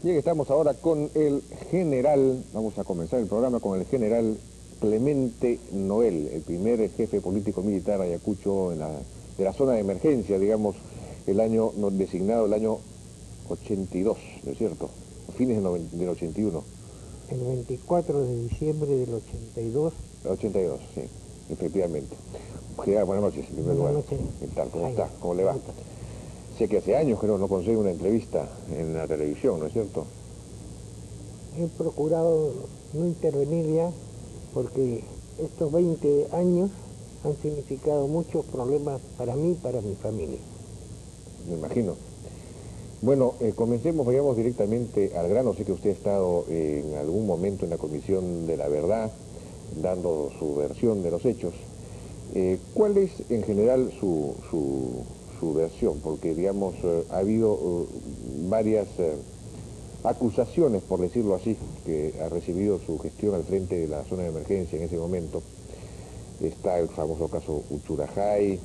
Bien, estamos ahora con el general, vamos a comenzar el programa con el general Clemente Noel, el primer jefe político militar ayacucho de la zona de emergencia, digamos, el año designado, el año 82, ¿no es cierto? A fines del 81. El 24 de diciembre del 82. 82, sí, efectivamente. General, buenas noches, en primer lugar. Buenas noches. ¿Qué tal? ¿Cómo Ay, está? ¿Cómo le va? Sé que hace años que no consigue una entrevista en la televisión, ¿no es cierto? He procurado no intervenir ya porque estos 20 años han significado muchos problemas para mí y para mi familia. Me imagino. Bueno, comencemos, vayamos directamente al grano. Sé que usted ha estado en algún momento en la Comisión de la Verdad, dando su versión de los hechos. ¿Cuál es en general su versión? Porque, digamos, ha habido varias acusaciones, por decirlo así, que ha recibido su gestión al frente de la zona de emergencia en ese momento. Está el famoso caso Uchurajay,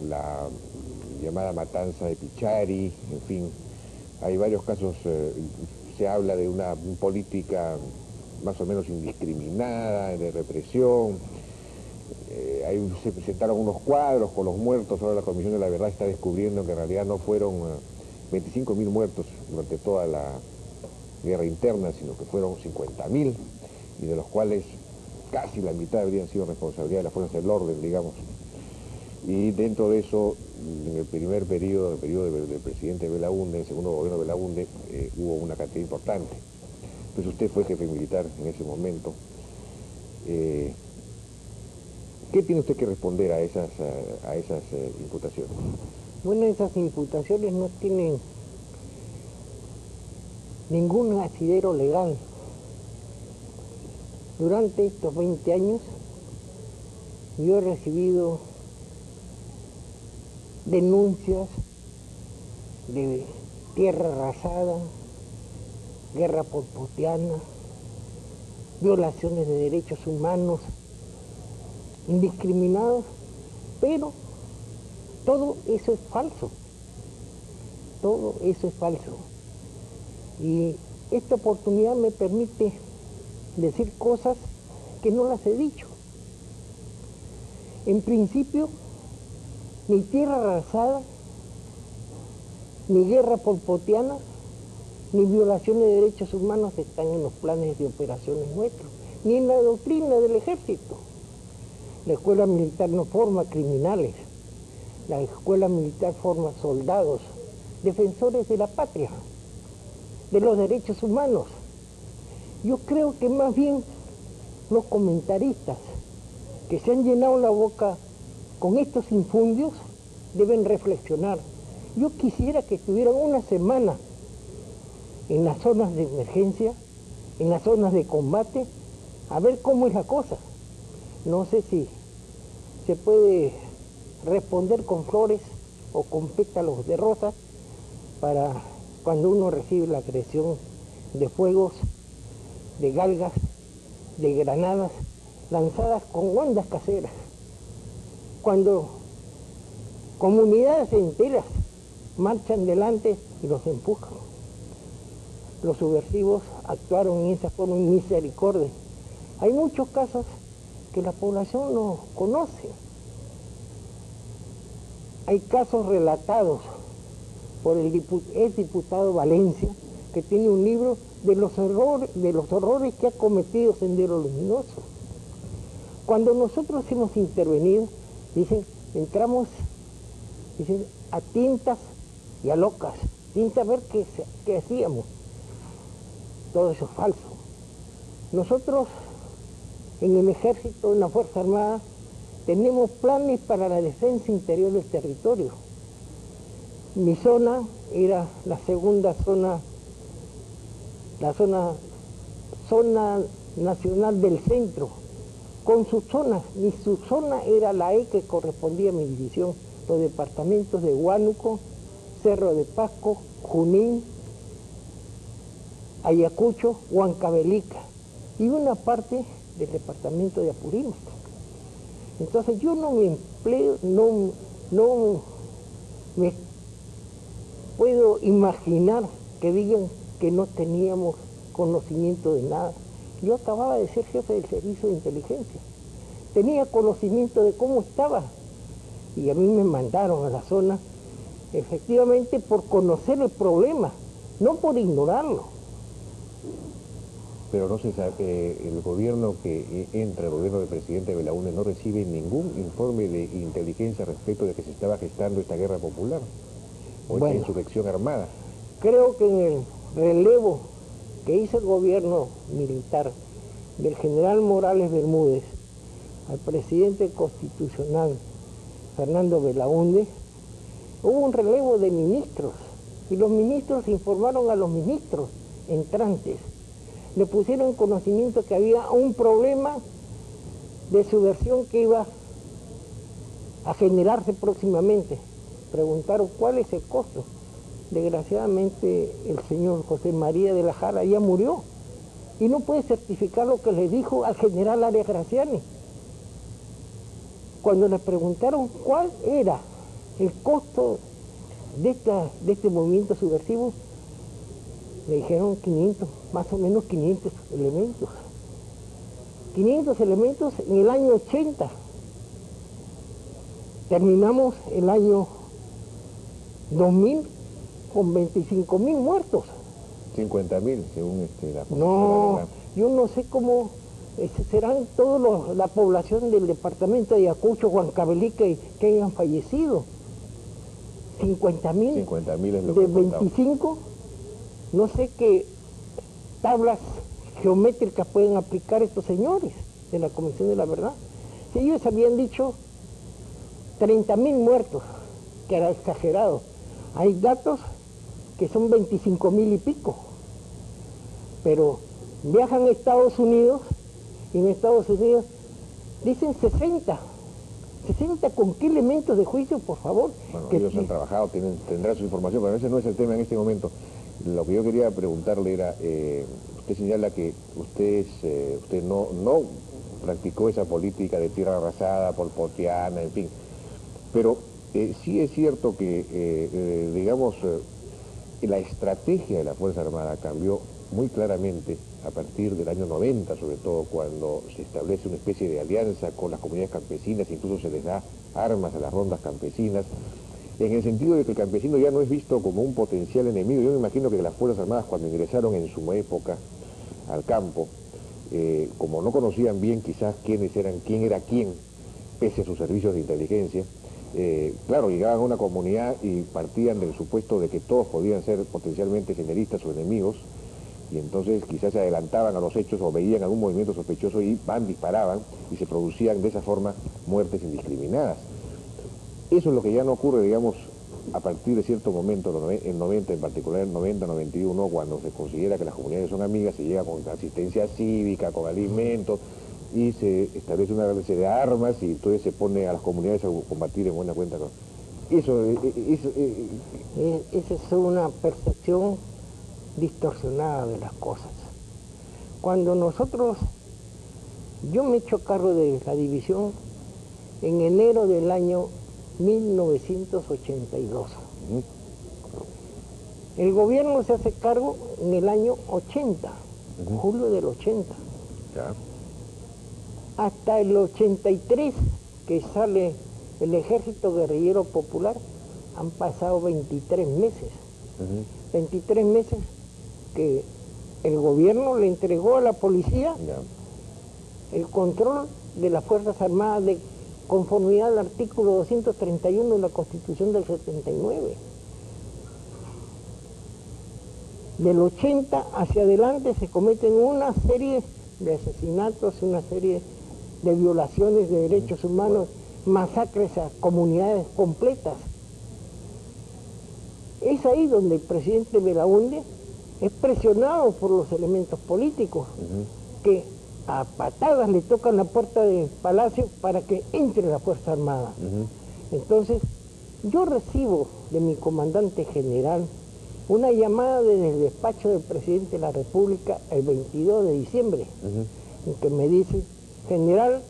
la llamada matanza de Pichari, en fin, hay varios casos, se habla de una política más o menos indiscriminada, de represión, ahí se presentaron unos cuadros con los muertos, ahora la Comisión de la Verdad está descubriendo que en realidad no fueron 25.000 muertos durante toda la guerra interna, sino que fueron 50.000, y de los cuales casi la mitad habrían sido responsabilidad de las fuerzas del orden, digamos. Y dentro de eso, en el primer periodo, el periodo del presidente Belaúnde, el segundo gobierno de Belaúnde, hubo una cantidad importante. Entonces usted fue jefe militar en ese momento. ¿Qué tiene usted que responder a esas imputaciones? Bueno, esas imputaciones no tienen ningún asidero legal. Durante estos 20 años yo he recibido denuncias de tierra arrasada, guerra polpotiana, violaciones de derechos humanos indiscriminados, pero todo eso es falso, todo eso es falso. Y esta oportunidad me permite decir cosas que no las he dicho. En principio, ni tierra arrasada, ni guerra polpotiana, ni violaciones de derechos humanos están en los planes de operaciones nuestros, ni en la doctrina del ejército. La escuela militar no forma criminales, la escuela militar forma soldados, defensores de la patria, de los derechos humanos. Yo creo que más bien los comentaristas que se han llenado la boca con estos infundios deben reflexionar. Yo quisiera que estuvieran una semana en las zonas de emergencia, en las zonas de combate, a ver cómo es la cosa. No sé si se puede responder con flores o con pétalos de rosas para cuando uno recibe la agresión de fuegos, de galgas, de granadas lanzadas con ondas caseras. Cuando comunidades enteras marchan delante y los empujan. Los subversivos actuaron en esa forma en misericordia. Hay muchos casos que la población no conoce. Hay casos relatados por el exdiputado Valencia, que tiene un libro de los horrores que ha cometido Sendero Luminoso. Cuando nosotros hemos intervenido, dicen, entramos a tintas y a locas, sin saber qué hacíamos. Todo eso es falso. Nosotros, en el Ejército, en la Fuerza Armada, tenemos planes para la defensa interior del territorio. Mi zona era la segunda zona, la zona nacional del centro, con sus zonas. Mi subzona era la E que correspondía a mi división, los departamentos de Huánuco, Cerro de Pasco, Junín, Ayacucho, Huancavelica y una parte del departamento de Apurímac. Entonces yo no me empleo, no me puedo imaginar que digan que no teníamos conocimiento de nada. Yo acababa de ser jefe del servicio de inteligencia. Tenía conocimiento de cómo estaba. Y a mí me mandaron a la zona, efectivamente, por conocer el problema, no por ignorarlo. Pero no se sabe, el gobierno que entra, el gobierno del presidente Belaúnde, no recibe ningún informe de inteligencia respecto de que se estaba gestando esta guerra popular o esta insurrección armada. Creo que en el relevo que hizo el gobierno militar del general Morales Bermúdez al presidente constitucional Fernando Belaúnde, hubo un relevo de ministros y los ministros informaron a los ministros entrantes. Le pusieron en conocimiento que había un problema de subversión que iba a generarse próximamente. Preguntaron cuál es el costo. Desgraciadamente el señor José María de la Jara ya murió y no puede certificar lo que le dijo al general Arias Graciani. Cuando le preguntaron cuál era el costo de este movimiento subversivo, le dijeron 500, más o menos 500 elementos. 500 elementos en el año 80. Terminamos el año 2000 con 25.000 muertos. 50.000, según la posición. No, yo no sé cómo serán toda la población del departamento de Ayacucho, Huancavelica, que hayan fallecido. 50.000 es lo que de 25, no sé qué tablas geométricas pueden aplicar estos señores de la Comisión de la Verdad. Si ellos habían dicho 30.000 muertos, que era exagerado, hay datos que son 25.000 y pico, pero viajan a Estados Unidos y en Estados Unidos dicen 60. ¿Con qué elementos de juicio, por favor? Bueno, ellos han trabajado, tendrán su información, pero ese no es el tema en este momento. Lo que yo quería preguntarle era, usted señala que usted no practicó esa política de tierra arrasada, polpotiana, en fin, pero sí es cierto que, digamos, la estrategia de la Fuerza Armada cambió muy claramente a partir del año 90, sobre todo cuando se establece una especie de alianza con las comunidades campesinas, incluso se les da armas a las rondas campesinas, en el sentido de que el campesino ya no es visto como un potencial enemigo. Yo me imagino que las Fuerzas Armadas, cuando ingresaron en su época al campo, como no conocían bien quizás quién era quién, pese a sus servicios de inteligencia, claro, llegaban a una comunidad y partían del supuesto de que todos podían ser potencialmente generistas o enemigos, y entonces quizás se adelantaban a los hechos o veían algún movimiento sospechoso y disparaban, y se producían de esa forma muertes indiscriminadas. Eso es lo que ya no ocurre, digamos, a partir de cierto momento, en 90, en particular en 90, 91, cuando se considera que las comunidades son amigas, se llega con asistencia cívica, con alimentos, y se establece una serie de armas, y entonces se pone a las comunidades a combatir en buena cuenta. Esa es una percepción distorsionada de las cosas. Cuando yo me echo cargo de la división en enero del año 1982. El gobierno se hace cargo en el año 80, julio del 80. Ya. Hasta el 83, que sale el Ejército Guerrillero Popular, han pasado 23 meses. 23 meses que el gobierno le entregó a la policía el control de las Fuerzas Armadas de conformidad al artículo 231 de la Constitución del 79. Del 80 hacia adelante se cometen una serie de asesinatos, una serie de violaciones de derechos humanos, masacres a comunidades completas. Es ahí donde el presidente Belaúnde es presionado por los elementos políticos que a patadas le tocan la puerta del palacio para que entre la Fuerza Armada. Entonces, yo recibo de mi comandante general una llamada desde el despacho del presidente de la República el 22 de diciembre, en que me dice: general,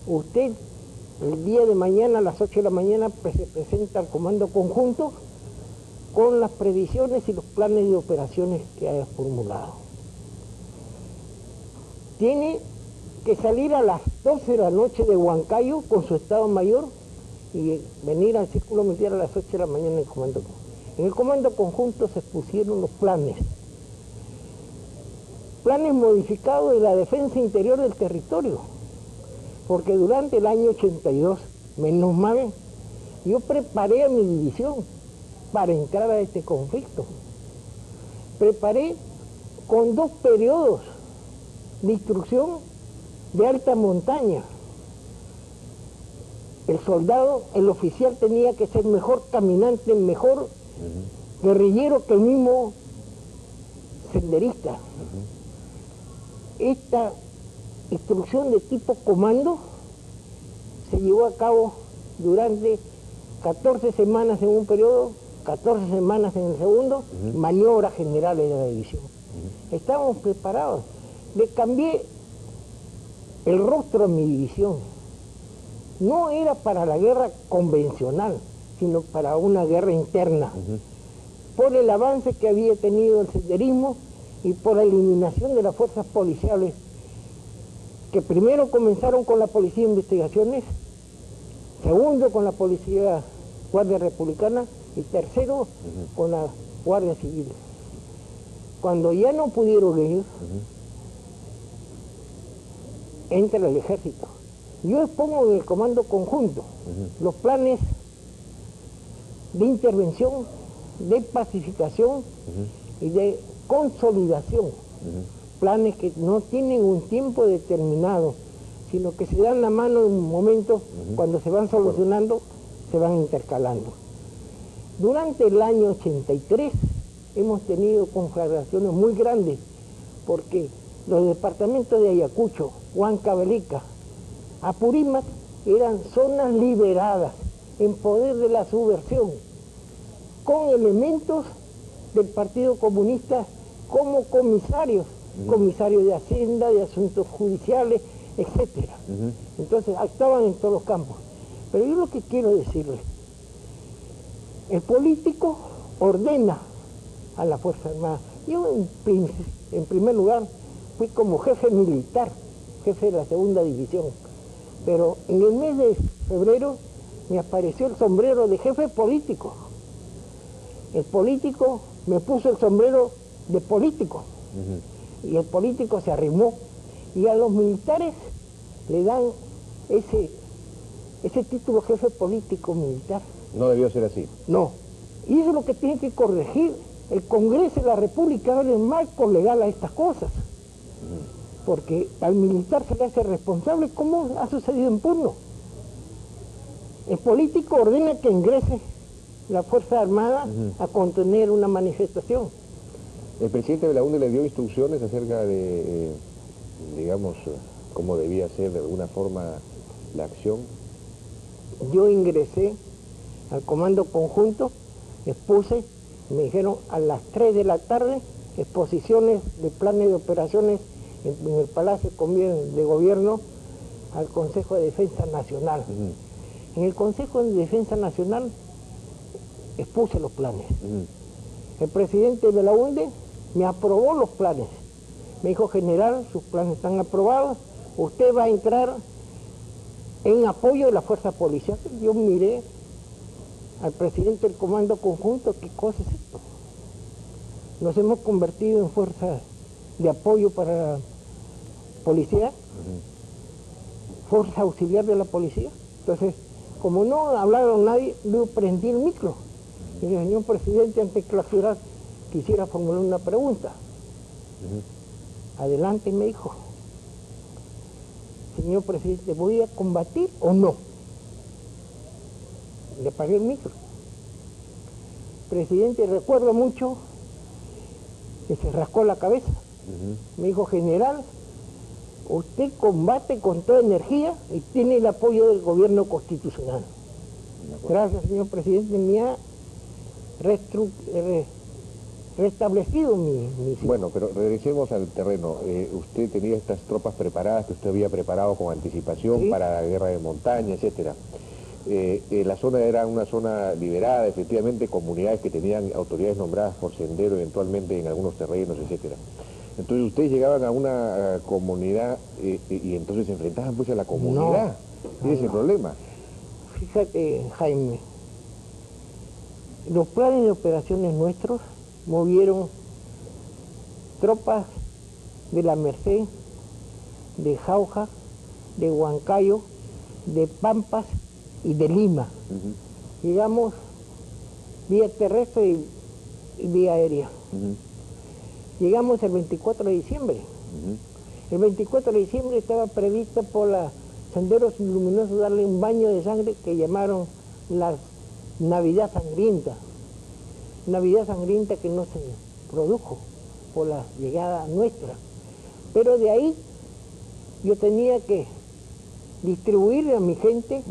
usted el día de mañana a las 8 de la mañana se presenta al comando conjunto con las previsiones y los planes de operaciones que haya formulado. Tiene que salir a las 12 de la noche de Huancayo con su Estado Mayor y venir al Círculo Militar a las 8 de la mañana en el Comando Conjunto. En el Comando Conjunto se expusieron los planes modificados de la defensa interior del territorio, porque durante el año 82, menos mal, yo preparé a mi división para entrar a este conflicto. Preparé con 2 periodos de instrucción de alta montaña. El soldado, el oficial tenía que ser mejor caminante, mejor guerrillero que el mismo senderista. Esta instrucción de tipo comando se llevó a cabo durante 14 semanas en un periodo, 14 semanas en el segundo, maniobras generales de la división. Estábamos preparados. Le cambié el rostro a mi división. No era para la guerra convencional, sino para una guerra interna. Por el avance que había tenido el senderismo y por la eliminación de las fuerzas policiales, que primero comenzaron con la Policía de Investigaciones, segundo con la Policía Guardia Republicana y tercero con la Guardia Civil. Cuando ya no pudieron ir, entra el ejército. Yo expongo en el Comando Conjunto los planes de intervención, de pacificación y de consolidación. Planes que no tienen un tiempo determinado, sino que se dan la mano en un momento, cuando se van solucionando, se van intercalando. Durante el año 83 hemos tenido conflagraciones muy grandes, porque los departamentos de Ayacucho, Huancavelica, Apurímac eran zonas liberadas en poder de la subversión, con elementos del Partido Comunista como comisarios, comisarios de Hacienda, de Asuntos Judiciales, etc. Entonces actuaban en todos los campos. Pero yo lo que quiero decirles, el político ordena a la Fuerza Armada. Yo en primer lugar fui como jefe militar, jefe de la segunda división, pero en el mes de febrero me apareció el sombrero de jefe político. El político me puso el sombrero de político, y el político se arrimó, y a los militares le dan ese título jefe político militar. No debió ser así. No, y eso es lo que tiene que corregir el Congreso de la República, darle el marco legal a estas cosas, porque al militar se le hace responsable, como ha sucedido en Puno. El político ordena que ingrese la Fuerza Armada a contener una manifestación. El presidente Belaúnde le dio instrucciones acerca de, digamos, cómo debía ser de alguna forma la acción. Yo ingresé al Comando Conjunto, expuse, me dijeron a las 3 de la tarde, exposiciones de planes de operaciones en el Palacio de Gobierno al Consejo de Defensa Nacional. En el Consejo de Defensa Nacional expuse los planes. El presidente Belaúnde me aprobó los planes. Me dijo: general, sus planes están aprobados, usted va a entrar en apoyo de la fuerza policial. Yo miré al presidente del Comando Conjunto, ¿qué cosa es esto? Nos hemos convertido en fuerza de apoyo para la policía, fuerza auxiliar de la policía. Entonces, como no hablaron nadie, yo prendí el micro. Y dije: señor presidente, antes de clausurar, quisiera formular una pregunta. Adelante, me dijo. Señor presidente, ¿voy a combatir o no? Le apagué el micro. Presidente, recuerdo mucho que se rascó la cabeza. Me dijo: general, usted combate con toda energía y tiene el apoyo del gobierno constitucional. Gracias, señor presidente, me ha restablecido mi Bueno, pero regresemos al terreno. Usted tenía estas tropas preparadas que usted había preparado con anticipación, ¿sí?, para la guerra de montaña, etcétera. La zona era una zona liberada, efectivamente, comunidades que tenían autoridades nombradas por Sendero eventualmente en algunos terrenos, etcétera. Entonces ustedes llegaban a una comunidad y entonces se enfrentaban pues a la comunidad. No, Ese es el problema. Fíjate, Jaime, los planes de operaciones nuestros movieron tropas de la Merced, de Jauja, de Huancayo, de Pampas y de Lima. Llegamos vía terrestre y vía aérea. Llegamos el 24 de diciembre. El 24 de diciembre estaba previsto por la Senderos Luminosos darle un baño de sangre que llamaron la Navidad Sangrienta. Navidad Sangrienta que no se produjo por la llegada nuestra. Pero de ahí yo tenía que distribuir a mi gente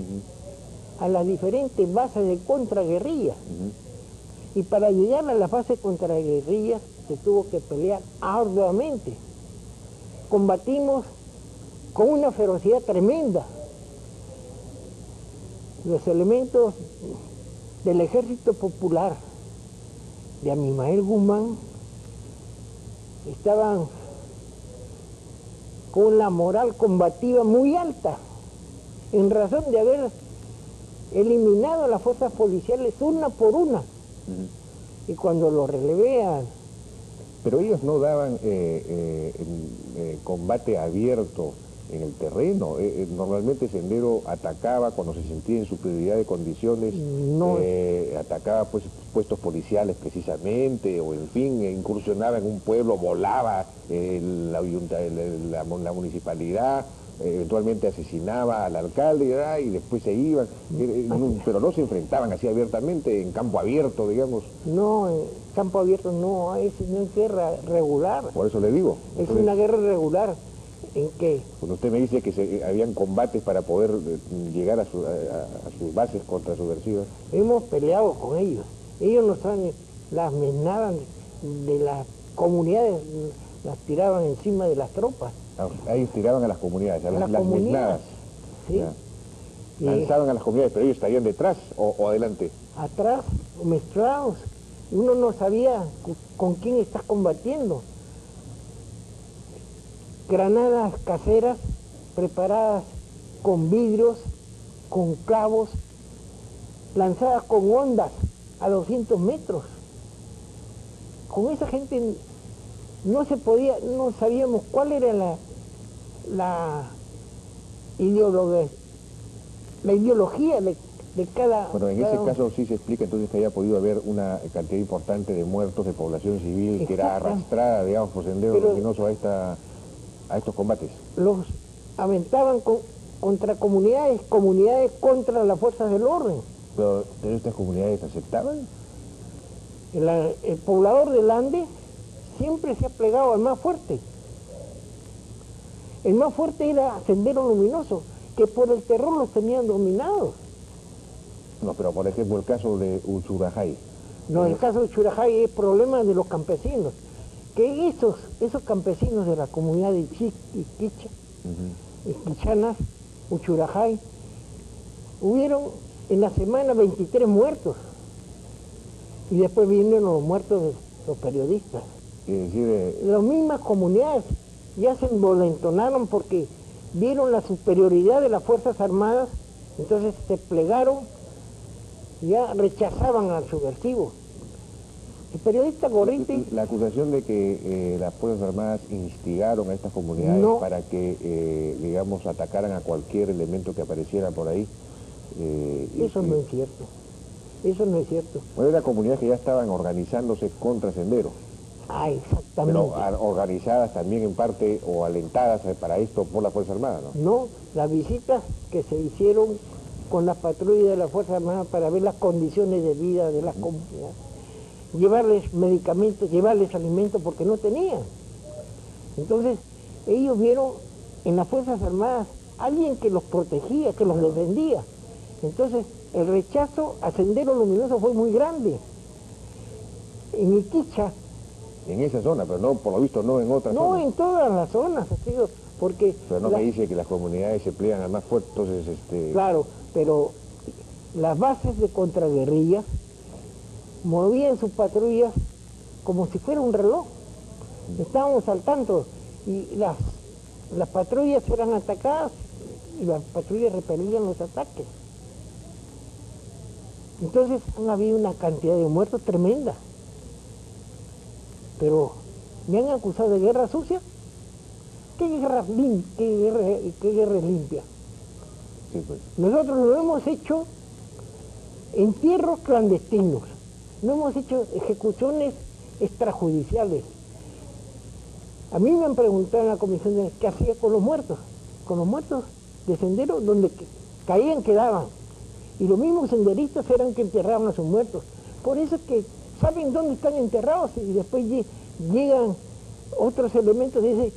a las diferentes bases de contraguerrilla. Y para llegar a la fase contraguerrilla se tuvo que pelear arduamente. Combatimos con una ferocidad tremenda. Los elementos del Ejército Popular de Abimael Guzmán estaban con la moral combativa muy alta, en razón de haber eliminado a las fuerzas policiales una por una. Y cuando lo relevé a... Pero ellos no daban combate abierto en el terreno. Normalmente Sendero atacaba cuando se sentía en superioridad de condiciones, atacaba pues puestos policiales precisamente, o en fin, incursionaba en un pueblo, volaba la municipalidad, eventualmente asesinaba al alcalde y después se iban, pero no se enfrentaban así abiertamente, en campo abierto, digamos. No, en campo abierto no, es una guerra regular. Por eso le digo. Es una guerra regular. ¿En qué? Cuando usted me dice que habían combates para poder llegar a sus bases contra subversivas. Hemos peleado con ellos. Ellos nos las menaban de las comunidades, las tiraban encima de las tropas. Ellos tiraban a las comunidades, a las mesnadas. Sí. Lanzaban a las comunidades, pero ellos estarían detrás o adelante. Atrás, mezclados. Uno no sabía con quién estás combatiendo. Granadas caseras preparadas con vidrios, con clavos, lanzadas con ondas a 200 metros. Con esa gente no se podía, no sabíamos cuál era la ideología de cada... Bueno, en ese caso sí se explica entonces que haya podido haber una cantidad importante de muertos de población civil que era arrastrada, digamos, por Sendero Luminoso a estos combates. Los aventaban contra comunidades contra las fuerzas del orden. ¿Pero estas comunidades aceptaban? El poblador del Ande siempre se ha plegado al más fuerte. El más fuerte era Sendero Luminoso, que por el terror los tenían dominados. No, pero por ejemplo el caso de Uchurajay. No, el caso de Uchurajay es problema de los campesinos. Que esos campesinos de la comunidad de Quicha, Quichanas, Uchurajay, hubieron en la semana 23 muertos. Y después vinieron los muertos de los periodistas. Es decir, las mismas comunidades ya se envalentonaron porque vieron la superioridad de las Fuerzas Armadas, entonces se plegaron, ya rechazaban al subversivo. El periodista Gorriti... La acusación de que las Fuerzas Armadas instigaron a estas comunidades para que, digamos, atacaran a cualquier elemento que apareciera por ahí. Eso no es cierto. Eso no es cierto. Bueno, eran comunidades que ya estaban organizándose contra Sendero. Ah, exactamente. Pero organizadas también en parte o alentadas para esto por las Fuerzas Armadas, ¿no? No, las visitas que se hicieron con las patrullas de las Fuerzas Armadas para ver las condiciones de vida de las comunidades. Llevarles medicamentos, llevarles alimentos porque no tenían. Entonces, ellos vieron en las Fuerzas Armadas alguien que los protegía, que los defendía. Entonces, el rechazo a Sendero Luminoso fue muy grande. En Iquicha... En esa zona, pero no, por lo visto no en otras zonas. No, en todas las zonas, ha sido, porque... Pero no me dice que las comunidades se pliegan al más fuerte, entonces... Claro, pero las bases de contraguerrilla movían sus patrullas como si fuera un reloj. Estábamos al tanto y las patrullas eran atacadas y las patrullas repelían los ataques. Entonces han habido una cantidad de muertos tremenda. Pero me han acusado de guerra sucia. ¿Qué guerra es limpia? Sí, pues. Nosotros lo hemos hecho entierros clandestinos, no hemos hecho ejecuciones extrajudiciales. A mí me han preguntado en la comisión de qué hacía con los muertos de sendero, donde caían, quedaban. Y los mismos senderistas eran que enterraban a sus muertos. Por eso es que saben dónde están enterrados y después llegan otros elementos y dicen,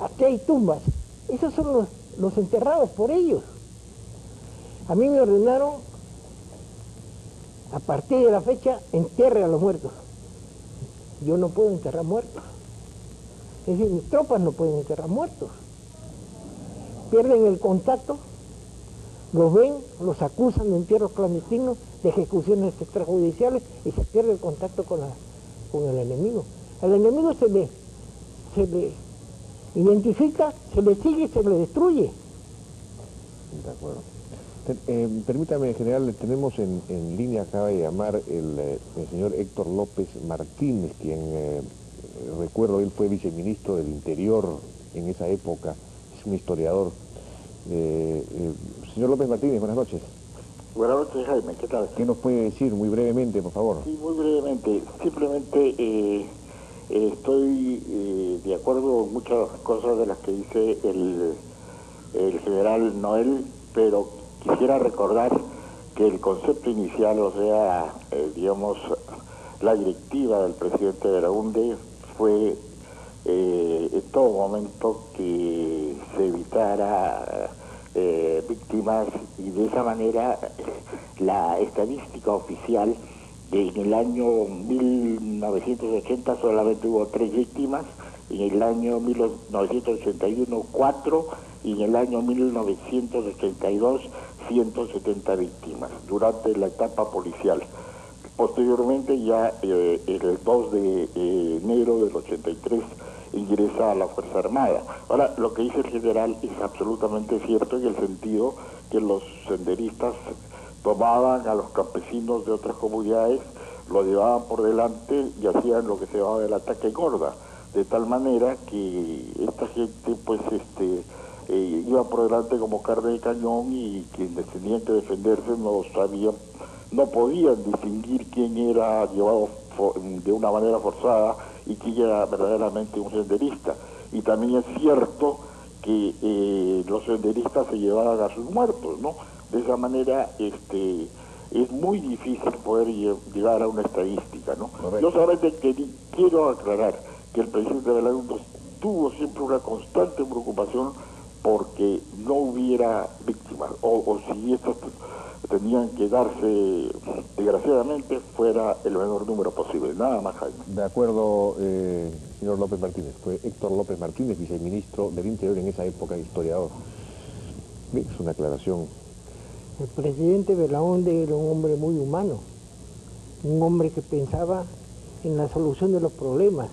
aquí hay tumbas. Esos son los enterrados por ellos. A mí me ordenaron, a partir de la fecha, entierre a los muertos. Yo no puedo enterrar muertos. Es decir, mis tropas no pueden enterrar muertos. Pierden el contacto, los ven, los acusan de entierros clandestinos, de ejecuciones extrajudiciales y se pierde el contacto con el enemigo. Al enemigo se le identifica, se le sigue y se le destruye. De acuerdo. Permítame, general, tenemos en línea, acaba de llamar el señor Héctor López Martínez, quien, recuerdo, él fue viceministro del Interior en esa época, es un historiador. Señor López Martínez, buenas noches. Buenas noches, Jaime, ¿qué tal? ¿Qué nos puede decir muy brevemente, por favor? Sí, muy brevemente. Simplemente estoy de acuerdo en muchas cosas de las que dice el general Noel, pero quisiera recordar que el concepto inicial, o sea, digamos, la directiva del presidente Belaúnde fue en todo momento que se evitara víctimas, y de esa manera la estadística oficial en el año 1980 solamente hubo 3 víctimas, en el año 1981 4 y en el año 1982 170 víctimas durante la etapa policial. Posteriormente ya el 2 de enero del 83 ingresa a la Fuerza Armada. Ahora, lo que dice el general es absolutamente cierto en el sentido que los senderistas tomaban a los campesinos de otras comunidades, los llevaban por delante y hacían lo que se llamaba el ataque gorda, de tal manera que esta gente pues iba por delante como carne de cañón, y quienes tenían que defenderse no podían distinguir quién era llevado de una manera forzada y quién era verdaderamente un senderista. Y también es cierto que los senderistas se llevaban a sus muertos, ¿no? De esa manera es muy difícil poder llegar a una estadística, ¿no? Yo solamente quiero aclarar que el presidente Belaúnde tuvo siempre una constante preocupación porque no hubiera víctimas, o si estas tenían que darse, desgraciadamente, fuera el menor número posible. Nada más, Jaime. De acuerdo, señor López Martínez. Fue Héctor López Martínez, viceministro del Interior en esa época, historiador. Bien, es una aclaración. El presidente Belaúnde era un hombre muy humano, un hombre que pensaba en la solución de los problemas.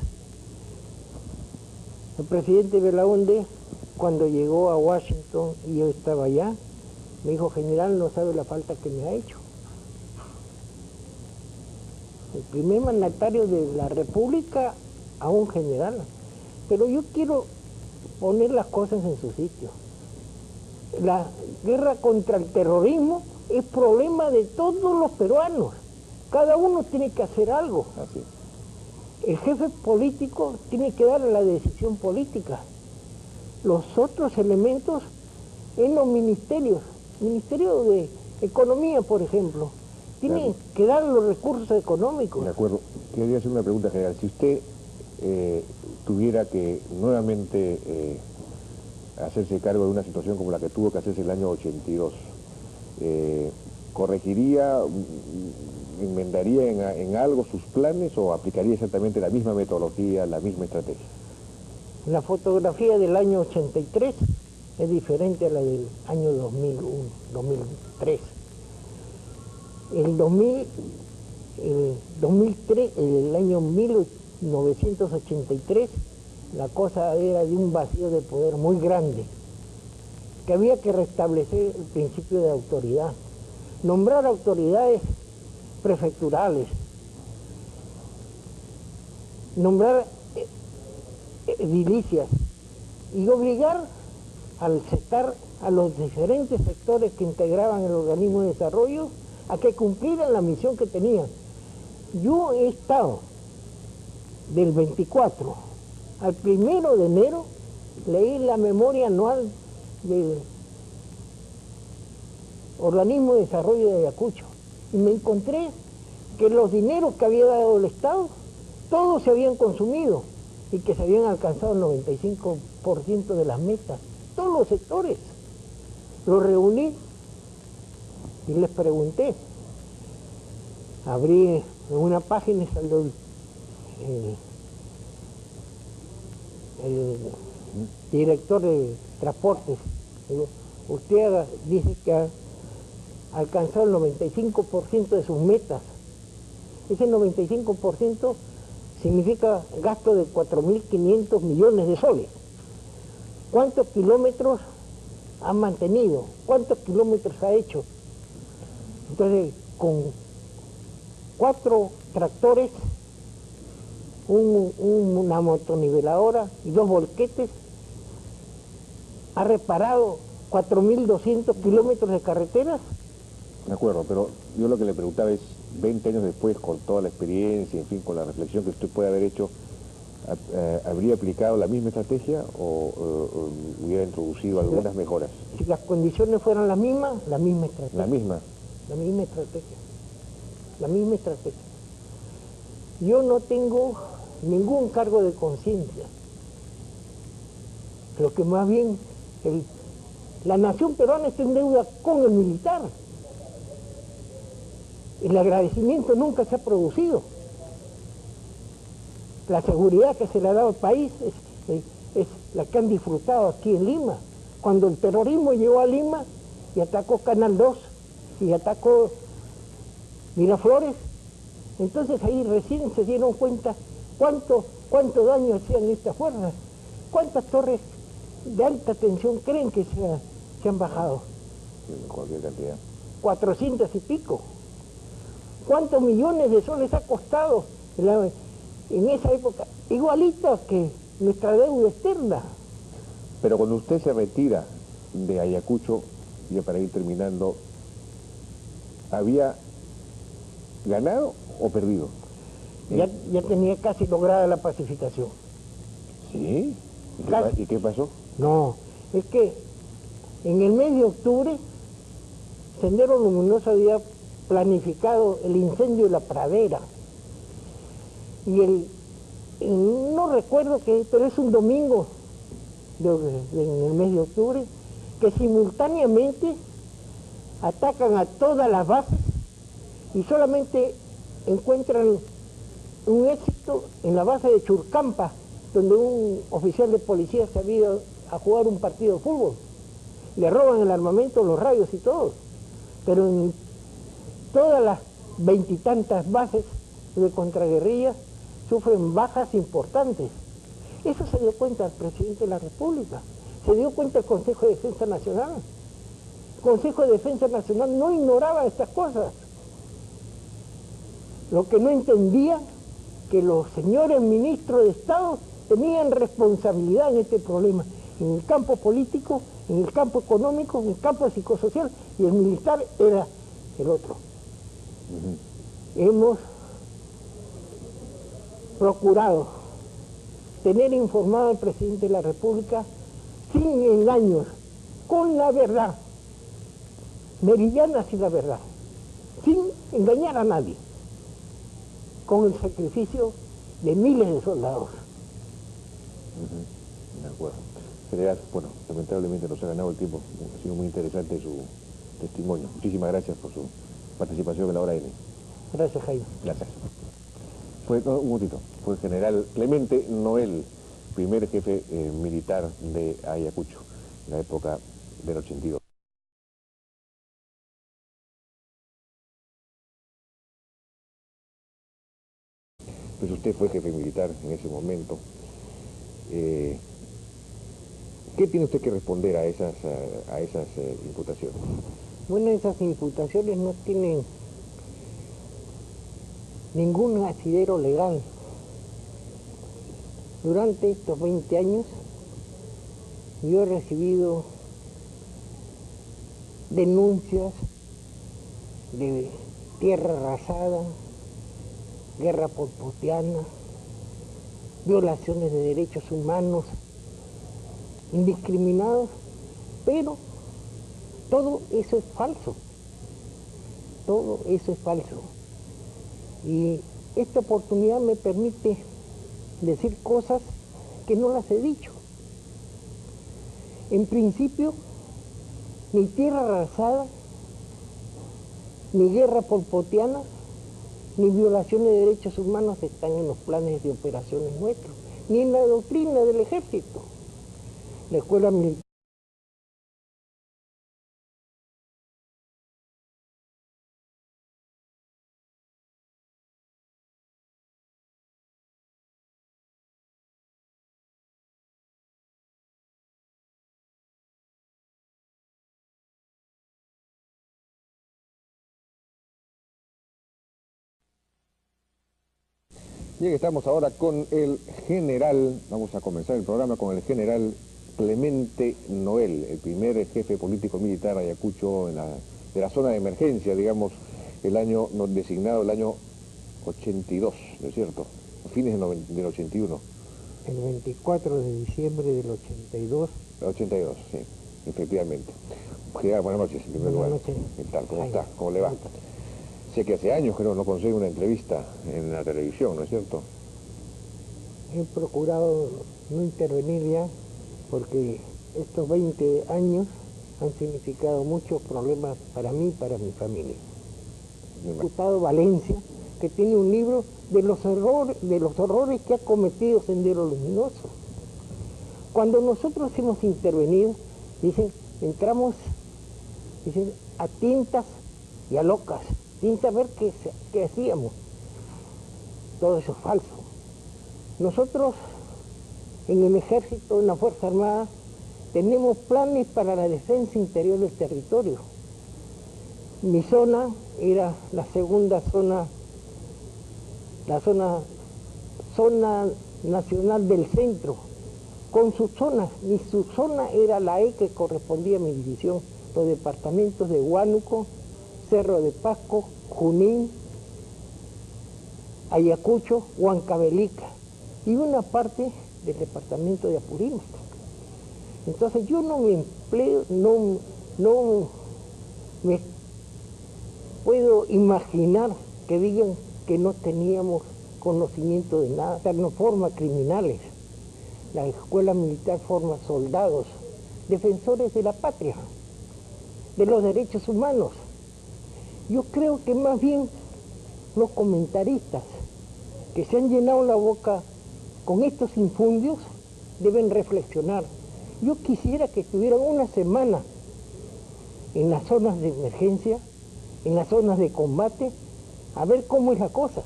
El presidente Belaúnde, cuando llegó a Washington y yo estaba allá, me dijo: general, no sabe la falta que me ha hecho. El primer mandatario de la República a un general. Pero yo quiero poner las cosas en su sitio. La guerra contra el terrorismo es problema de todos los peruanos. Cada uno tiene que hacer algo. Así. El jefe político tiene que dar la decisión política. Los otros elementos en los ministerios, Ministerio de Economía, por ejemplo, tienen que dar los recursos económicos. De acuerdo. Quería hacer una pregunta general. Si usted tuviera que nuevamente hacerse cargo de una situación como la que tuvo que hacerse el año 82, ¿corregiría, enmendaría en algo sus planes o aplicaría exactamente la misma metodología, la misma estrategia? La fotografía del año 83 es diferente a la del año 2001, 2003. el 2003, el año 1983, la cosa era de un vacío de poder muy grande, que había que restablecer el principio de autoridad, nombrar autoridades prefecturales, nombrar edilicias y obligar a los diferentes sectores que integraban el organismo de desarrollo a que cumplieran la misión que tenían. Yo he estado del 24 al 1 de enero, leí la memoria anual del Organismo de Desarrollo de Ayacucho y me encontré que los dineros que había dado el Estado, todos se habían consumido y que se habían alcanzado el 95% de las metas, todos los sectores. Los reuní y les pregunté. Abrí en una página y salió el director de transportes. Digo, usted dice que ha alcanzado el 95% de sus metas. Ese 95% significa gasto de 4.500 millones de soles. ¿Cuántos kilómetros ha mantenido? ¿Cuántos kilómetros ha hecho? Entonces, con 4 tractores, una motoniveladora y 2 volquetes, ha reparado 4.200 kilómetros de carreteras. De acuerdo, pero yo lo que le preguntaba es, 20 años después, con toda la experiencia, en fin, con la reflexión que usted puede haber hecho, ¿habría aplicado la misma estrategia o hubiera introducido algunas mejoras? Si las condiciones fueran las mismas, la misma estrategia. ¿La misma? La misma estrategia. La misma estrategia. Yo no tengo ningún cargo de conciencia. Creo que más bien la nación peruana está en deuda con el militar. El agradecimiento nunca se ha producido. La seguridad que se le ha dado al país es la que han disfrutado aquí en Lima. Cuando el terrorismo llegó a Lima y atacó Canal 2 y atacó Miraflores, entonces ahí recién se dieron cuenta cuánto daño hacían estas fuerzas. ¿Cuántas torres de alta tensión creen que se han bajado? Cualquier cantidad. 400 y pico. ¿Cuántos millones de soles ha costado en esa época? Igualito que nuestra deuda externa. Pero cuando usted se retira de Ayacucho, ya para ir terminando, ¿había ganado o perdido? Ya tenía casi lograda la pacificación. ¿Sí? ¿Y qué pasó? No, es que en el mes de octubre, Sendero Luminoso había planificado el incendio de la pradera. Y no recuerdo qué, pero es un domingo en el mes de octubre, que simultáneamente atacan a todas las bases y solamente encuentran un éxito en la base de Churcampa, donde un oficial de policía se había ido a jugar un partido de fútbol. Le roban el armamento, los radios y todo. Pero en todas las 20 y tantas bases de contraguerrilla sufren bajas importantes. Eso se dio cuenta el presidente de la República, se dio cuenta el Consejo de Defensa Nacional. El Consejo de Defensa Nacional no ignoraba estas cosas. Lo que no entendía que los señores ministros de Estado tenían responsabilidad en este problema, en el campo político, en el campo económico, en el campo psicosocial, y el militar era el otro. Hemos procurado tener informado al presidente de la República sin engaños, con la verdad, meridiana y la verdad, sin engañar a nadie, con el sacrificio de miles de soldados. De acuerdo. General, bueno, lamentablemente nos ha ganado el tiempo, ha sido muy interesante su testimonio. Muchísimas gracias por su participación en la hora N. Gracias, Jaime. Gracias. Un momentito, fue el general Clemente Noel, primer jefe militar de Ayacucho, en la época del 82. pues usted fue jefe militar en ese momento. ¿Qué tiene usted que responder a esas imputaciones? Bueno, esas imputaciones no tienen ningún asidero legal. Durante estos 20 años yo he recibido denuncias de tierra arrasada, guerra polpotiana, violaciones de derechos humanos indiscriminados, pero todo eso es falso, todo eso es falso. Y esta oportunidad me permite decir cosas que no las he dicho. En principio, ni tierra arrasada, ni guerra polpotiana, ni violaciones de derechos humanos están en los planes de operaciones nuestros, ni en la doctrina del ejército. La escuela militar. Bien, estamos ahora con el general, vamos a comenzar el programa con el general Clemente Noel, el primer jefe político militar ayacucho de la zona de emergencia, digamos, el año designado, el año 82, ¿no es cierto? A fines del 81. El 24 de diciembre del 82. El 82, sí, efectivamente. General, buenas noches, en primer lugar. Buenas noches. ¿Qué tal? ¿Cómo está? ¿Cómo le va? Sé que hace años, creo, no consigue una entrevista en la televisión, ¿no es cierto? He procurado no intervenir ya porque estos 20 años han significado muchos problemas para mí y para mi familia. Diputado Valencia, que tiene un libro de los horrores que ha cometido Sendero Luminoso. Cuando nosotros hemos intervenido, dicen, entramos, dicen, a tintas y a locas, sin saber qué hacíamos. Todo eso es falso. Nosotros, en el Ejército, en la Fuerza Armada, tenemos planes para la defensa interior del territorio. Mi zona era la segunda zona, la zona nacional del centro, con sus zonas. Y su zona era la E que correspondía a mi división, los departamentos de Huánuco, Cerro de Pasco, Junín, Ayacucho, Huancavelica y una parte del departamento de Apurímac. Entonces yo no me empleo, no me puedo imaginar que digan que no teníamos conocimiento de nada. O sea, no forma criminales. La escuela militar forma soldados, defensores de la patria, de los derechos humanos. Yo creo que más bien los comentaristas que se han llenado la boca con estos infundios deben reflexionar. Yo quisiera que estuvieran una semana en las zonas de emergencia, en las zonas de combate, a ver cómo es la cosa.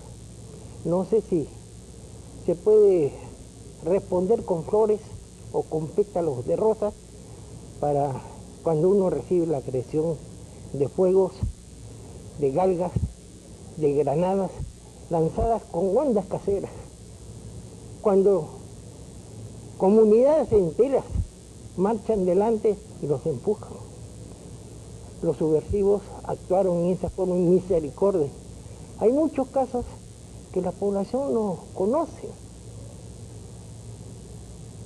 No sé si se puede responder con flores o con pétalos de rosas para cuando uno recibe la agresión de fuegos, de galgas, de granadas lanzadas con ondas caseras. Cuando comunidades enteras marchan delante y los empujan. Los subversivos actuaron en esa forma en misericordia. Hay muchos casos que la población no conoce.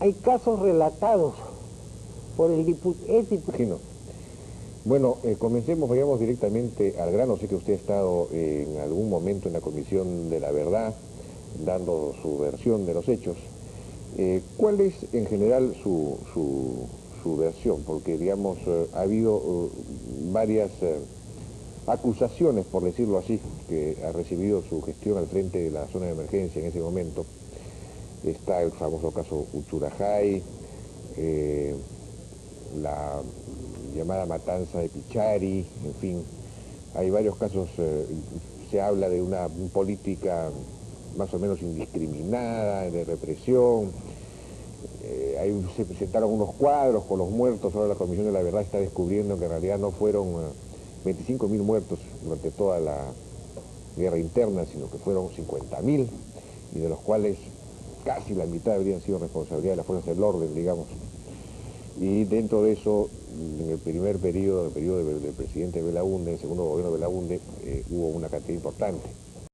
Hay casos relatados por el diputado. Bueno, comencemos, vayamos directamente al grano. Sé que usted ha estado en algún momento en la Comisión de la Verdad, dando su versión de los hechos. ¿Cuál es en general su versión? Porque, digamos, ha habido varias acusaciones, por decirlo así, que ha recibido su gestión al frente de la zona de emergencia en ese momento. Está el famoso caso Uchurajay, la llamada matanza de Pichari, en fin, hay varios casos. Se habla de una política más o menos indiscriminada, de represión. Ahí se presentaron unos cuadros con los muertos. Ahora la Comisión de la Verdad está descubriendo que en realidad no fueron 25.000 muertos durante toda la guerra interna, sino que fueron 50.000, y de los cuales casi la mitad habrían sido responsabilidad de las fuerzas del orden, digamos. Y dentro de eso, en el primer periodo, del presidente Belaúnde, en el segundo gobierno de Belaúnde, hubo una cantidad importante.